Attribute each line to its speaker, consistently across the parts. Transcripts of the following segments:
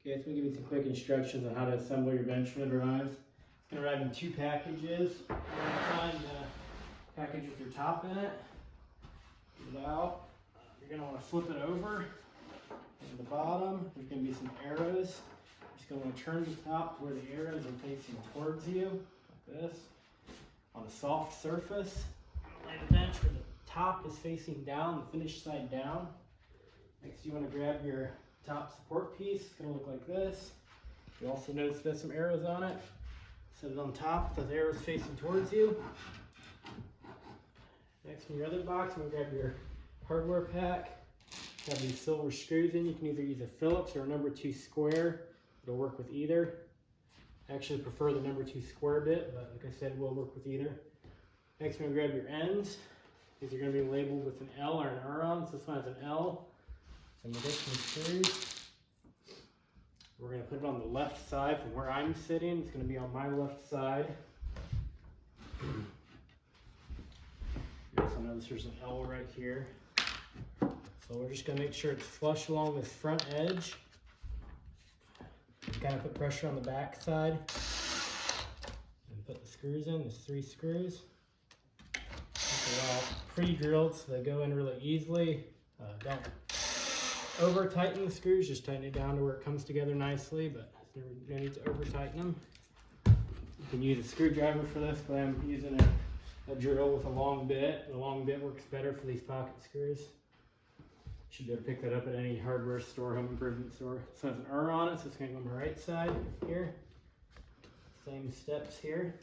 Speaker 1: Okay, so we give you some quick instructions on how to assemble your bench when it arrives. It's going to arrive in 2 packages. You're going to find the package with your top in it. Get it out. You're going to want to flip it over. At the bottom, there's going to be some arrows. You're just going to want to turn the top to where the arrows are facing towards you, like this. On a soft surface, lay the bench where the top is facing down, the finished side down. Next, you want to grab your top support piece. It's going to look like this. You also notice there's some arrows on it. Set it on top with those arrows facing towards you. Next, in your other box, I'm going to grab your hardware pack. Have these silver screws in. You can either use a Phillips or a number 2 square. It'll work with either. I actually prefer the number 2 square bit, but like I said, it will work with either. Next, we're going to grab your ends. These are going to be labeled with an L or an R on. So this one has an L. So I'm going to get some screws. We're going to put it on the left side from where I'm sitting. It's going to be on my left side. You also notice there's an L right here. So we're just going to make sure it's flush along this front edge. Kind of put pressure on the back side. And put the screws in. There's 3 screws. They're all pre-drilled so they go in really easily. Don't over tighten the screws, just tighten it down to where it comes together nicely, but there's no need to over tighten them. You can use a screwdriver for this, but I'm using a drill with a long bit. The long bit works better for these pocket screws. Should be able to pick that up at any hardware store, home improvement store. So it has an R on it, so it's going to go on the right side here. Same steps here.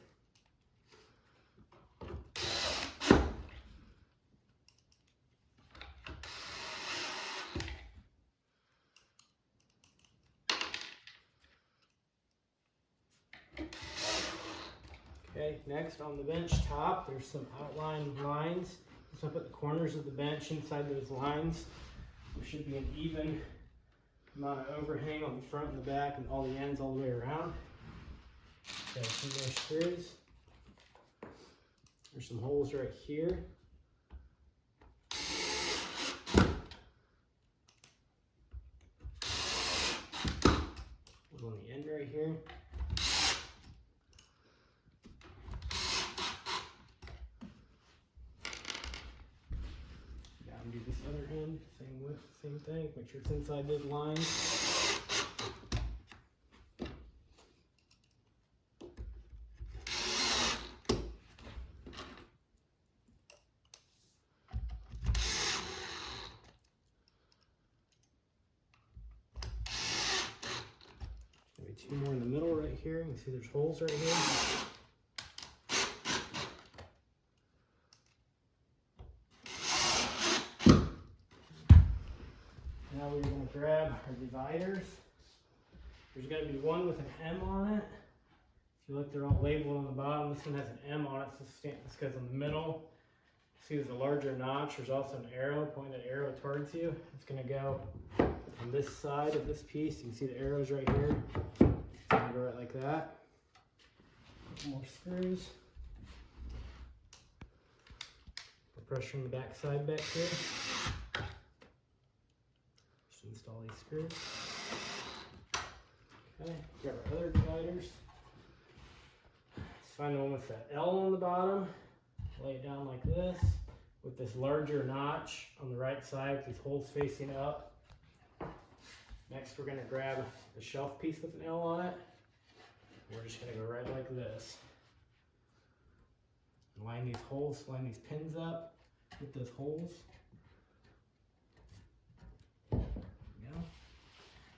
Speaker 1: Okay, next on the bench top, there's some outline lines. So I put the corners of the bench inside those lines. There should be an even amount of overhang on the front and the back and all the ends all the way around. Okay, some more screws. There's some holes right here. One on the end right here. Do this other end, same width, same thing. Make sure it's inside those lines. Maybe 2 more in the middle right here. You can see there's holes right here. Now we're going to grab our dividers. There's going to be one with an M on it. If you look, they're all labeled on the bottom. This one has an M on it, so this goes in the middle. See, there's a larger notch. There's also an arrow, pointing that arrow towards you. It's going to go on this side of this piece. You can see the arrows right here. It's going to go right like that. More screws. Put pressure on the back side back here. Install these screws. Okay, grab our other dividers. Let's find the one with the L on the bottom. Lay it down like this with this larger notch on the right side with these holes facing up. Next, we're going to grab the shelf piece with an L on it. We're just going to go right like this. Line these holes, line these pins up with those holes.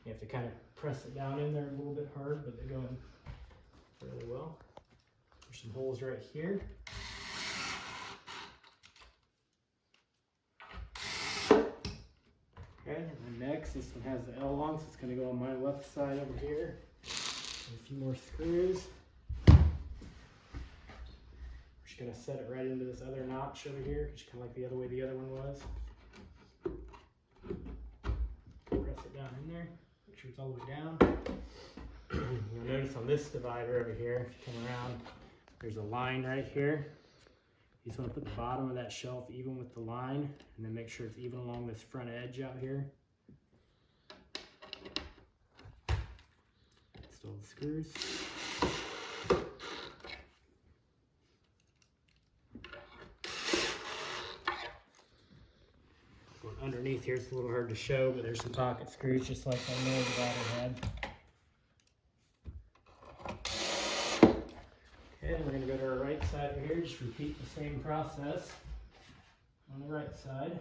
Speaker 1: You have to kind of press it down in there a little bit hard, but they go in really well. There's some holes right here. Okay, and then next, this one has the L on, so it's going to go on my left side over here. And a few more screws. We're just going to set it right into this other notch over here, just kind of like the other way the other one was. Press it down in there. Make sure it's all the way down. You'll notice on this divider over here, if you come around, there's a line right here. You just want to put the bottom of that shelf even with the line, and then make sure it's even along this front edge out here. Install the screws. Going underneath here, it's a little hard to show, but there's some pocket screws just like I know the ladder had. Okay, and we're going to go to our right side over here, just repeat the same process on the right side.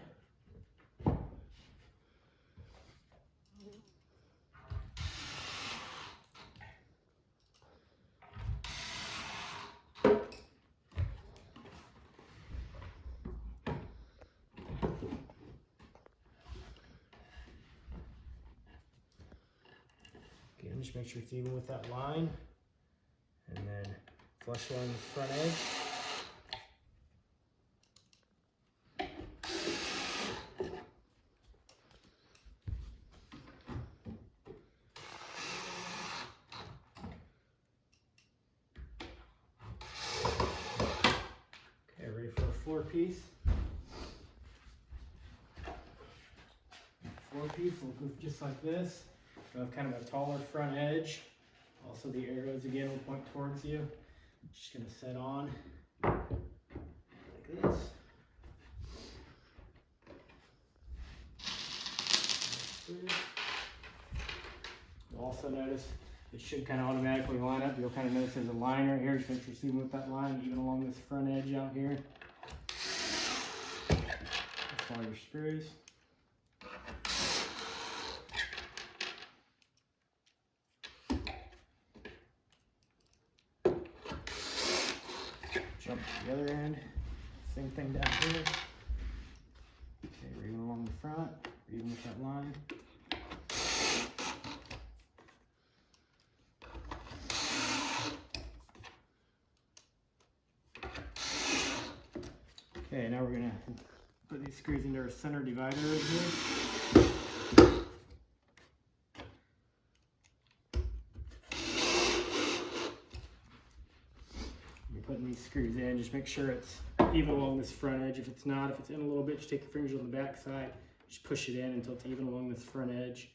Speaker 1: Again, just make sure it's even with that line, and then flush along the front edge. Okay, ready for a floor piece. Floor piece will look just like this. We'll have kind of a taller front edge. Also the arrows again will point towards you. Just going to set on like this. You'll also notice it should kind of automatically line up. You'll kind of notice there's a line right here. Just make sure you're even with that line, even along this front edge out here. Follow your screws. Jump to the other end, same thing down here. Okay, we're even along the front, we're even with that line. Okay, now we're gonna put these screws into our center divider right here. Putting these screws in, just make sure it's even along this front edge. If it's not, if it's in a little bit, just take your fingers on the back side, just push it in until it's even along this front edge,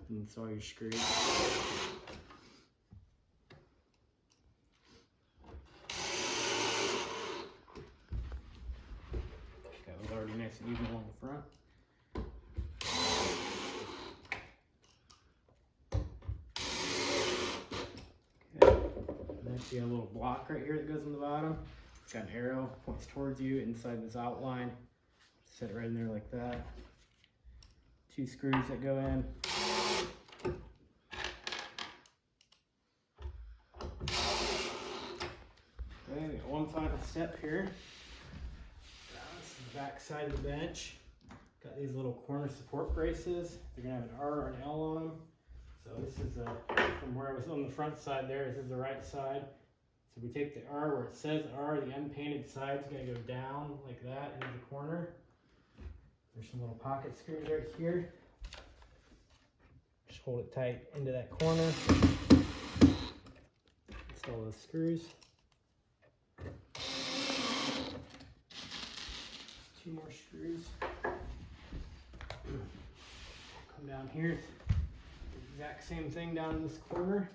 Speaker 1: and install your screws. Got those already nice and even along the front. See a little block right here that goes on the bottom. It's got an arrow, points towards you inside this outline. Set it right in there like that. 2 screws that go in. Okay, we got one final step here. This is the back side of the bench. Got these little corner support braces. They're gonna have an R or an L on them. So this is from where I was on the front side there, this is the right side. So we take the R where it says R, the unpainted side is going to go down like that into the corner. There's some little pocket screws right here. Just hold it tight into that corner. Install those screws. 2 more screws. Come down here. Exact same thing down in this corner.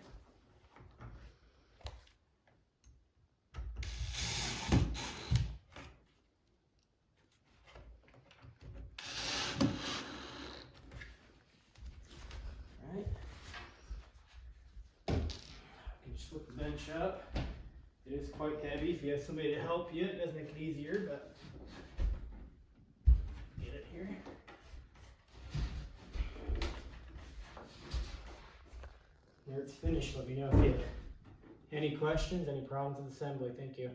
Speaker 1: Alright. You can just flip the bench up. It is quite heavy. If you have somebody to help you, it does make it easier, but get it here. There it's finished. Let me know if you have any questions, any problems with assembly. Thank you.